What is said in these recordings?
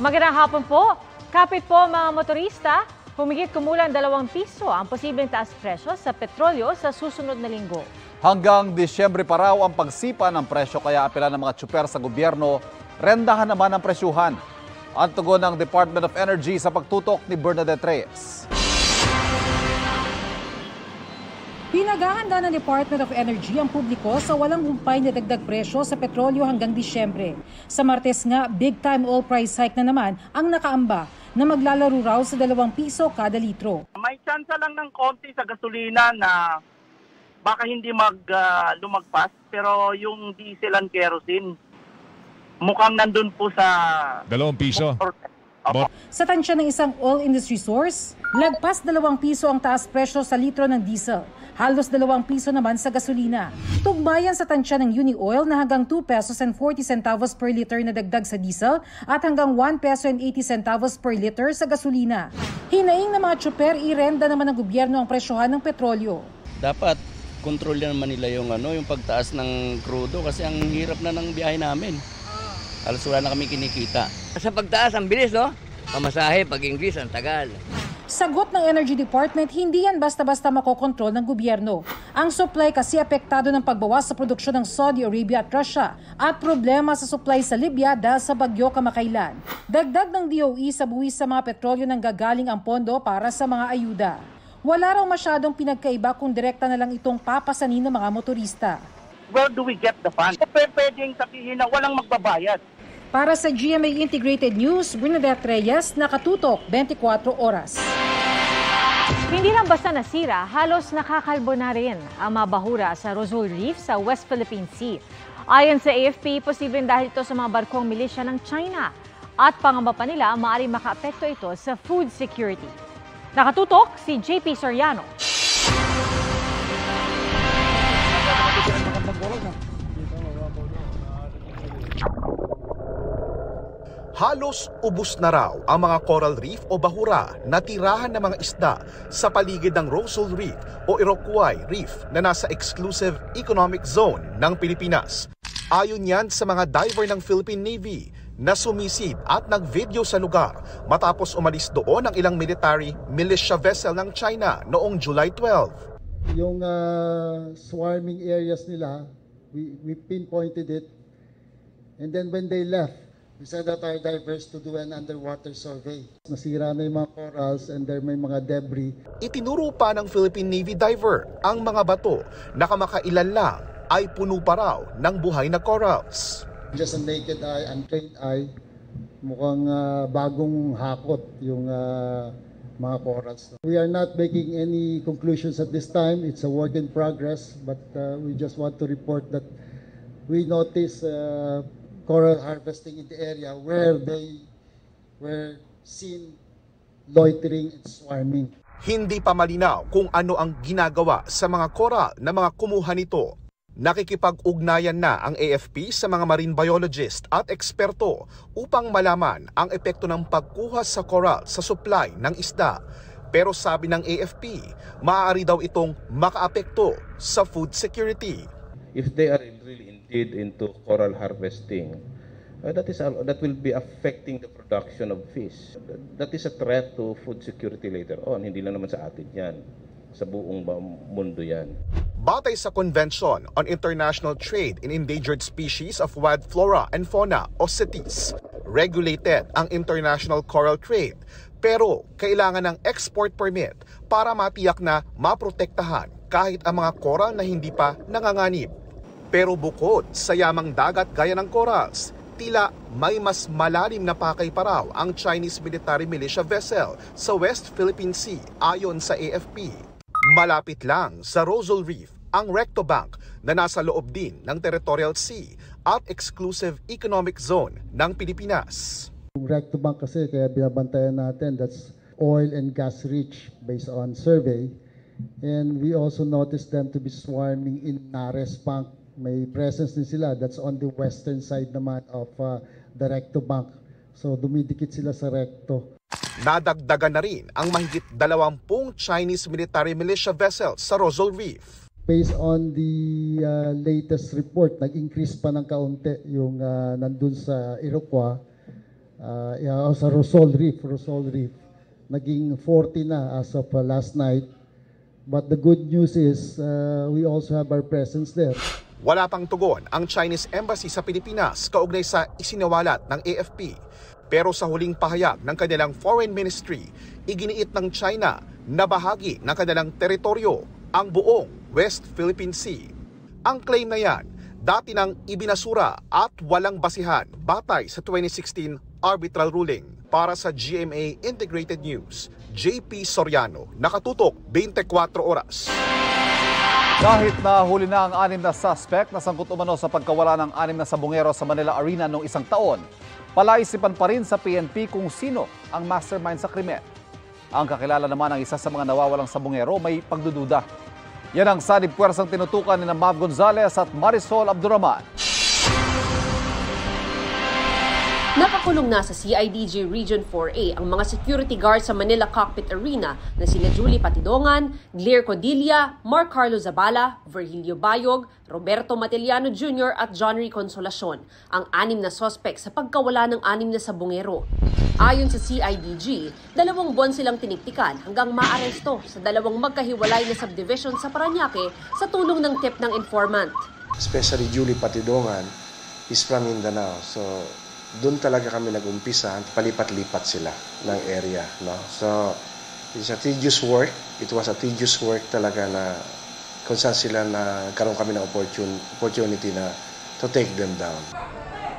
Magandang hapon po. Kapit po mga motorista, humigit kumulang 2 piso ang posibleng taas presyo sa petrolyo sa susunod na linggo. Hanggang Disyembre pa raw ang pagsipa ng presyo kaya apela ng mga tsuper sa gobyerno, rendahan naman ang presyuhan. Ang tugon ng Department of Energy sa pagtutok ni Bernadette Reyes. Pinaghahanda ng Department of Energy ang publiko sa walang humpay na dagdag presyo sa petrolyo hanggang Disyembre. Sa Martes nga, big-time oil price hike na naman ang nakaamba na maglalaro raw sa 2 piso kada litro. May tsansa lang ng konti sa gasolina na baka hindi lumagpas, pero yung diesel and kerosene mukhang nandun po sa 2 piso. Sa tansya ng isang oil industry source, lagpas 2 piso ang taas presyo sa litro ng diesel. Halos 2 piso naman sa gasolina. Tugmayan sa tansya ng Uni-Oil na hanggang 2 pesos and 40 centavos per liter na dagdag sa diesel at hanggang 1 peso and 80 centavos per liter sa gasolina. Hinaing na mga tsuper, irenda naman ng gobyerno ang presyohan ng petrolyo. Dapat kontrol naman nila yung pagtaas ng crudo kasi ang hirap na ng biyahe namin. Halos wala na kami kinikita. Sa pagtaas, ang bilis, no? Pamasahe, pag-increase, ang tagal. Sagot ng Energy Department, hindi yan basta-basta makokontrol ng gobyerno. Ang supply kasi apektado ng pagbawas sa produksyon ng Saudi Arabia at Russia at problema sa supply sa Libya dahil sa bagyo kamakailan. Dagdag ng DOE sa buwis sa mga petrolyo nang gagaling ang pondo para sa mga ayuda. Wala raw masyadong pinagkaiba kung direkta na lang itong papasanin ng mga motorista. Where do we get the funds? Pwedeng sabihin na walang magbabayad. Para sa GMA Integrated News, Bernadette Reyes, nakatutok 24 oras. Hindi lang basta nasira, halos nakakalbo na rin ang mabahura sa Rosol Reef sa West Philippine Sea. Ayon sa AFP, posibleng dahil ito sa mga barkong milisya ng China at pangamba pa nila maaaring makaapekto ito sa food security. Nakatutok si JP Soriano. Halos ubos na raw ang mga coral reef o bahura na tirahan ng mga isda sa paligid ng Rosol Reef o Iroquois Reef na nasa exclusive economic zone ng Pilipinas. Ayon yan sa mga diver ng Philippine Navy na sumisid at nag-video sa lugar matapos umalis doon ang ilang military militia vessel ng China noong July 12. Yung swarming areas nila, we pinpointed it, and then when they left, we sent out our divers to do an underwater survey. Nasira na yung mga corals and there may mga debris. Itinuro pa ng Philippine Navy diver ang mga bato na kamakailan lang ay puno pa raw ng buhay na corals. Just a naked eye, untrained eye, mukhang bagong hakot yung mga corals. We are not making any conclusions at this time. It's a work in progress, but we just want to report that we notice coral harvesting in the area where they were seen loitering and swarming. Hindi pa malinaw kung ano ang ginagawa sa mga coral na mga kumuha nito. Nakikipag-ugnayan na ang AFP sa mga marine biologist at eksperto upang malaman ang epekto ng pagkuha sa coral sa supply ng isda. Pero sabi ng AFP, maaari daw itong makaapekto sa food security. If they are really indeed into coral harvesting, that will be affecting the production of fish. That is a threat to food security later on. Hindi lang naman sa atin yan, sa buong mundo yan. Batay sa Convention on International Trade in Endangered Species of Wild Flora and Fauna o CITES, regulated ang international coral trade, pero kailangan ng export permit para matiyak na maprotektahan kahit ang mga coral na hindi pa nanganganib. Pero bukod sa yamang dagat gaya ng corals, tila may mas malalim na pakay pa raw ang Chinese military militia vessel sa West Philippine Sea ayon sa AFP. Malapit lang sa Rosol Reef ang Recto Bank na nasa loob din ng Territorial Sea at Exclusive Economic Zone ng Pilipinas. Yung Recto Bank kasi kaya binabantayan natin, that's oil and gas rich based on survey. And we also noticed them to be swarming in Nares Bank. May presence din sila, that's on the western side naman of the Recto Bank. So dumidikit sila sa Recto. Nadagdagan na rin ang mahigit 20 Chinese military militia vessels sa Rosol Reef. Based on the latest report, nag-increase pa ng kaunti yung nandun sa Iroquois. sa Rosol Reef, naging 40 na as of last night. But the good news is we also have our presence there. Wala pang tugon ang Chinese Embassy sa Pilipinas kaugnay sa isinawalat ng AFP. Pero sa huling pahayag ng kanilang Foreign Ministry, iginiit ng China na bahagi ng kanilang teritoryo ang buong West Philippine Sea. Ang claim na yan, dati nang ibinasura at walang basihan batay sa 2016 arbitral ruling. Para sa GMA Integrated News, JP Soriano, nakatutok 24 oras. Kahit na huli na ang 6 na suspect na sangkot umano sa pagkawala ng 6 na sabungero sa Manila Arena noong isang taon, palaisipan pa rin sa PNP kung sino ang mastermind sa krimen. Ang kakilala naman ng isa sa mga nawawalang sabungero may pagdududa. Yan ang sanib puwersang tinutukan ni Mav Gonzalez at Marisol Abduraman. Nakakulong na sa CIDG Region 4A ang mga security guards sa Manila Cockpit Arena na sina Julie Patidongan, Glaire Codilla, Mark Carlo Zabala, Virgilio Bayog, Roberto Mateliano Jr. at John Ray Consolacion, ang 6 na sospek sa pagkawala ng 6 na sabungero. Ayon sa CIDG, 2 buwan silang tiniktikan hanggang maaresto sa 2 magkahiwalay na subdivision sa Parañaque sa tulong ng tip ng informant. Especially Julie Patidongan is from Mindanao, so doon talaga kami nag-umpisa, palipat-lipat sila ng area, no? So, it's a tedious work. It was a tedious work talaga na kung saan sila nagkaroon kami ng opportunity na to take them down.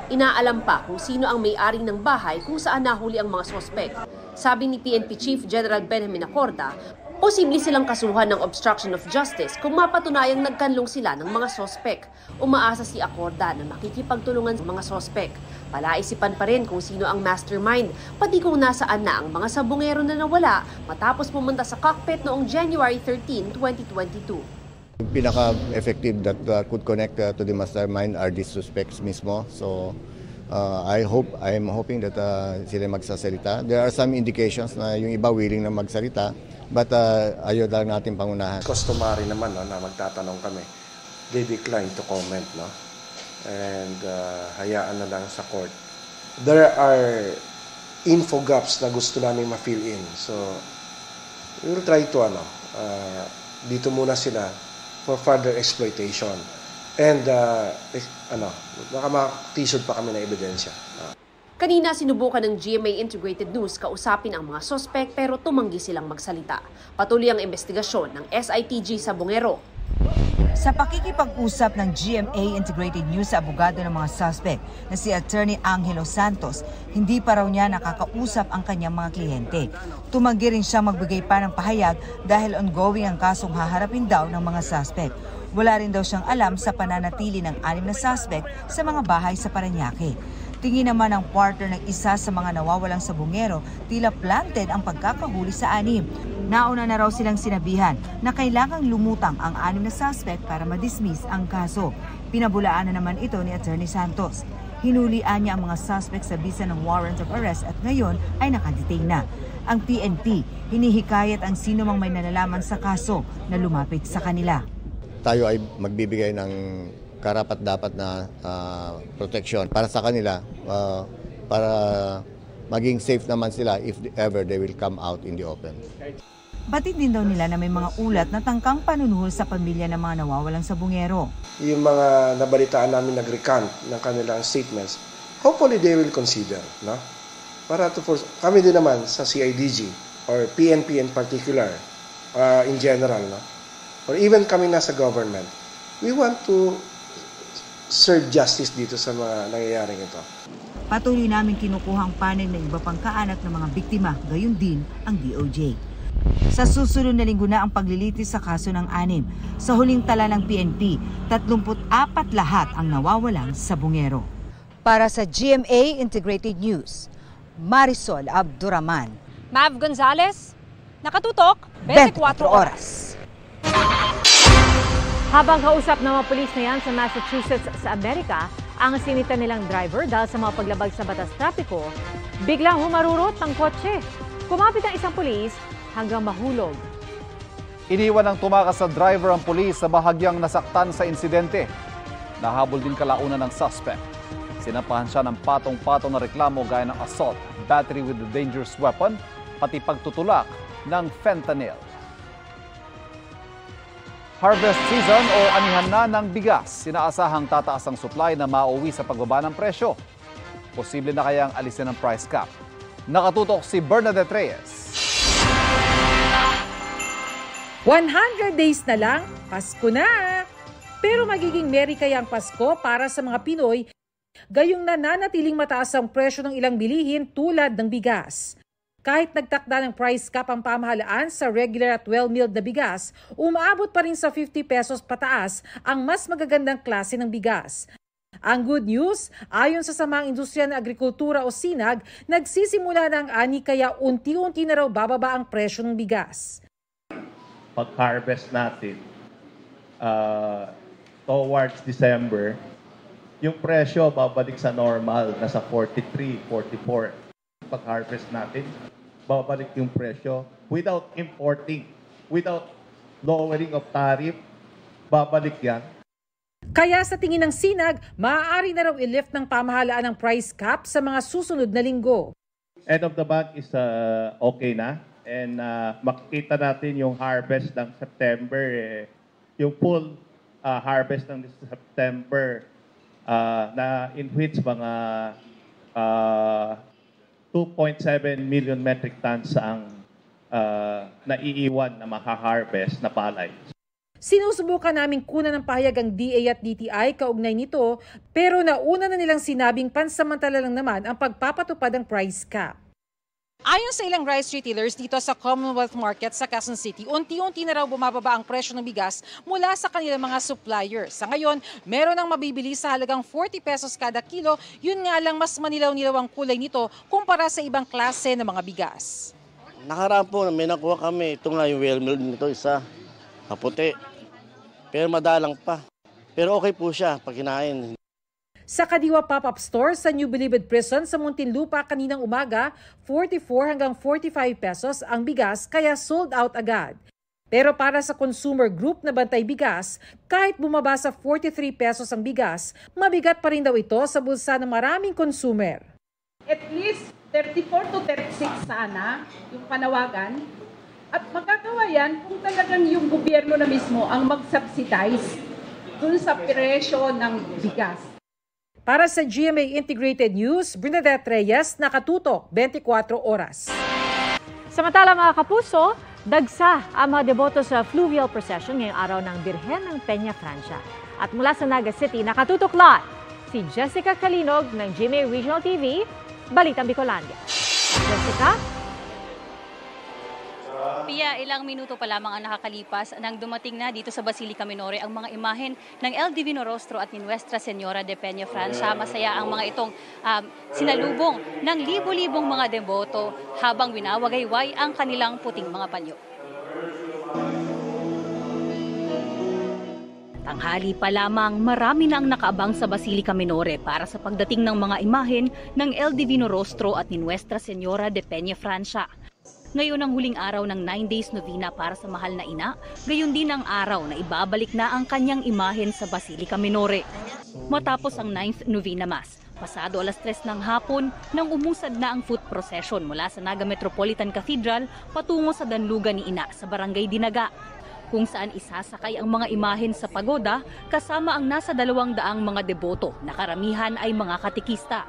Inaalam pa kung sino ang may-ari ng bahay kung saan nahuli ang mga sospek. Sabi ni PNP Chief General Benjamin Acorda, posible silang kasuhan ng obstruction of justice kung mapatunayang nagkanlong sila ng mga sospek. Umaasa si Acorda na makikipagtulungan sa mga sospek. Palaisipan pa rin kung sino ang mastermind, pati kung nasaan na ang mga sabungero na nawala matapos pumunta sa cockpit noong January 13, 2022. Pinaka-effective that could connect to the mastermind are these suspects mismo. So I'm hoping that sila magsasalita. There are some indications na yung iba willing na magsalita, but ayaw lang natin pangunahan. Customary naman, no, na magtatanong kami. They decline to comment, no? And hayaan na lang sa court. There are info gaps na gusto namin ma-fill in. So we will try to dito muna sila for further exploitation. And baka ma-t-shirt pa kami na ebidensya. Kanina sinubukan ng GMA Integrated News kausapin ang mga sospek pero tumanggi silang magsalita. Patuloy ang investigasyon ng SITG sa Bungero. Sa pakikipag-usap ng GMA Integrated News sa abogado ng mga suspect na si Attorney Angelo Santos, hindi pa raw niya nakakausap ang kanyang mga kliyente. Tumanggi rin siya magbigay pa ng pahayag dahil ongoing ang kasong haharapin daw ng mga suspect. Wala rin daw siyang alam sa pananatili ng 6 na suspect sa mga bahay sa Parañaque. Tingin naman ng partner ng isa sa mga nawawalang sabungero, tila planted ang pagkakahuli sa 6. Nauna na raw silang sinabihan na kailangang lumutang ang 6 na suspect para ma-dismiss ang kaso. Pinabulaan na naman ito ni Attorney Santos. Hinulian niya ang mga suspect sa bisa ng warrant of arrest at ngayon ay nakadetain na. Ang PNP, hinihikayat ang sino mang may nalalaman sa kaso na lumapit sa kanila. Tayo ay magbibigay ng karapat-dapat na protection para sa kanila, para maging safe naman sila if ever they will come out in the open. Batid din daw nila na may mga ulat na tangkang panunuhol sa pamilya ng mga nawawalang sabungero. Yung mga nabalitaan namin nag-recant ng kanilang statements, hopefully they will consider, no? Para kami din naman sa CIDG or PNP in particular, in general, no? Or even kami nasa government, we want to serve justice dito sa mga nangyayaring ito. Patuloy namin kinukuha ang panig ng iba pang kaanak ng mga biktima, gayon din ang DOJ. Sa susunod na linggo na ang paglilitis sa kaso ng 6. Sa huling tala ng PNP, 34 lahat ang nawawalang sabungero. Para sa GMA Integrated News, Marisol Abduraman. Mav Gonzalez, nakatutok 24 oras. Habang kausap ng mga pulis na yan sa Massachusetts sa Amerika, ang sinita nilang driver dahil sa mga paglabag sa batas trapiko, biglang humarurot ng kotse. Kumapit ang isang pulis hanggang mahulog. Iniwan ng tumakas sa driver ang pulis sa bahagyang nasaktan sa insidente. Nahabol din kalaunan ng suspect. Sinampahan siya ng patong-patong na reklamo gaya ng assault, battery with a dangerous weapon, pati pagtutulak ng fentanyl. Harvest season o anihan na ng bigas. Sinaasahang tataas ang supply na mauwi sa pagbaba ng presyo. Posible na kayang alisin ang price cap. Nakatutok si Bernadette Reyes. 100 days na lang, Pasko na! Pero magiging merry kaya ang Pasko para sa mga Pinoy, gayong nananatiling mataas ang presyo ng ilang bilihin tulad ng bigas. Kahit nagtakda ng price cap ang pamahalaan sa regular at well-milled na bigas, umaabot pa rin sa 50 pesos pataas ang mas magagandang klase ng bigas. Ang good news, ayon sa Samang Industriya ng Agrikultura o SINAG, nagsisimula na ang ani kaya unti-unti na raw bababa ang presyo ng bigas. Pag-harvest natin towards December, yung presyo babalik sa normal, nasa 43, 44. Pag-harvest natin, babalik yung presyo without importing, without lowering of tariff, babalik yan. Kaya sa tingin ng SINAG, maaari na raw i-lift ng pamahalaan ang price cap sa mga susunod na linggo. End of the month is okay na. And makikita natin yung harvest ng September, yung full harvest ng September na in which mga 2.7 million metric tons ang naiiwan na maha-harvest na palay. Sinusubukan naming kunan ng pahayag ang DA at DTI kaugnay nito, pero nauna na nilang sinabing pansamantala lang naman ang pagpapatupad ng price cap. Ayon sa ilang rice retailers dito sa Commonwealth Market sa Quezon City, unti-unti na raw bumababa ang presyo ng bigas mula sa kanilang mga suppliers. Sa ngayon, meron ang mabibili sa halagang 40 pesos kada kilo, yun nga lang mas manilaw-nilaw ang kulay nito kumpara sa ibang klase ng mga bigas. Nakaraan po, may nakuha kami. Ito nga yung well-milled nito, isa, kaputi. Pero madalang pa. Pero okay po siya pag kinain. Sa Kadiwa Pop-Up Store sa New Bilibid Prison sa Muntinlupa kaninang umaga, 44 hanggang 45 pesos ang bigas kaya sold out agad. Pero para sa consumer group na Bantay Bigas, kahit bumaba sa 43 pesos ang bigas, mabigat pa rin daw ito sa bulsa ng maraming consumer. At least 34 to 36 sana yung panawagan. At magagawa yan kung talagang yung gobyerno na mismo ang mag-subsidize dun sa presyo ng bigas. Para sa GMA Integrated News, Bernadette Reyes, nakatutok 24 oras. Samantala mga kapuso, dagsa ang mga deboto sa fluvial procession ngayong araw ng Birhen ng Peña Francia. At mula sa Naga City, nakatutok live si Jessica Kalinog ng GMA Regional TV, Balitang Bicolandia. Jessica? Pia, ilang minuto pa lamang ang nakakalipas nang dumating na dito sa Basilica Minore ang mga imahen ng El Divino Rostro at ni Nuestra Señora de Peña Francia. Masaya ang mga itong sinalubong ng libo-libong mga deboto habang winawagayway ang kanilang puting mga panyo. Tanghali pa lamang, marami na ang nakaabang sa Basilica Minore para sa pagdating ng mga imahen ng El Divino Rostro at ni Nuestra Señora de Peña Francia. Ngayon ang huling araw ng 9 days novena para sa mahal na ina, gayon din ang araw na ibabalik na ang kanyang imahen sa Basilica Minore. Matapos ang 9th novena mass, pasado alas 3 ng hapon nang umusad na ang foot procession mula sa Naga Metropolitan Cathedral patungo sa Danlugan ni Ina sa Barangay Dinaga, kung saan isasakay ang mga imahen sa pagoda kasama ang nasa 200 mga deboto na karamihan ay mga katikista.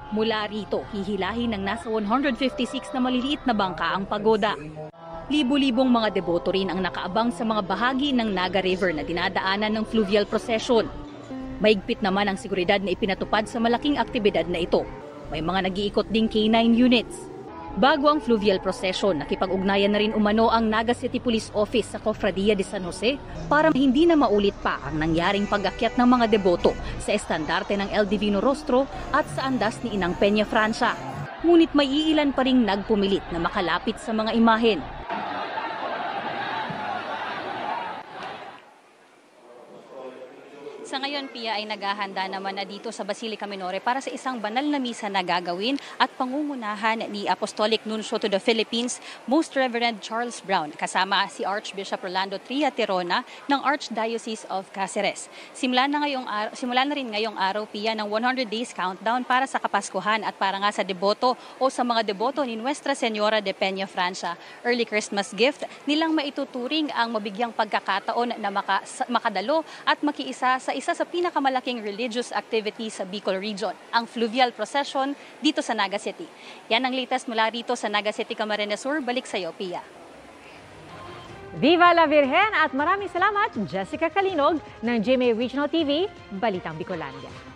Mula rito, hihilahin ng nasa 156 na maliliit na bangka ang pagoda. Libo-libong mga deboto rin ang nakaabang sa mga bahagi ng Naga River na dinadaanan ng fluvial procession. Maigpit naman ang seguridad na ipinatupad sa malaking aktibidad na ito. May mga nag-iikot ding K9 units. Bago ang fluvial procession, nakipag-ugnayan na rin umano ang Naga City Police Office sa Cofradia de San Jose para hindi na maulit pa ang nangyaring pag-akyat ng mga deboto sa estandarte ng El Divino Rostro at sa andas ni Inang Peña Francia. Ngunit may iilan pa ring nagpumilit na makalapit sa mga imahen. Sa ngayon, Pia, ay naghahanda naman na dito sa Basilica Minore para sa isang banal na misa na gagawin at pangungunahan ni Apostolic Nuncio to the Philippines, Most Reverend Charles Brown, kasama si Archbishop Rolando Tria Tirona ng Archdiocese of Cáceres. Simula na rin ngayong araw, Pia, ng 100 days countdown para sa Kapaskuhan at para nga sa deboto o sa mga deboto ni Nuestra Señora de Peña Francia. Early Christmas gift nilang maituturing ang mabigyang pagkakataon na makadalo at makiisa sa isa sa pinakamalaking religious activity sa Bicol Region, ang Fluvial Procession dito sa Naga City. Yan ang latest mula rito sa Naga City, Camarines Sur. Balik sa iyo, Pia. Viva la Virgen at maraming salamat, Jessica Kalinog ng GMA Regional TV, Balitang Bicolandia.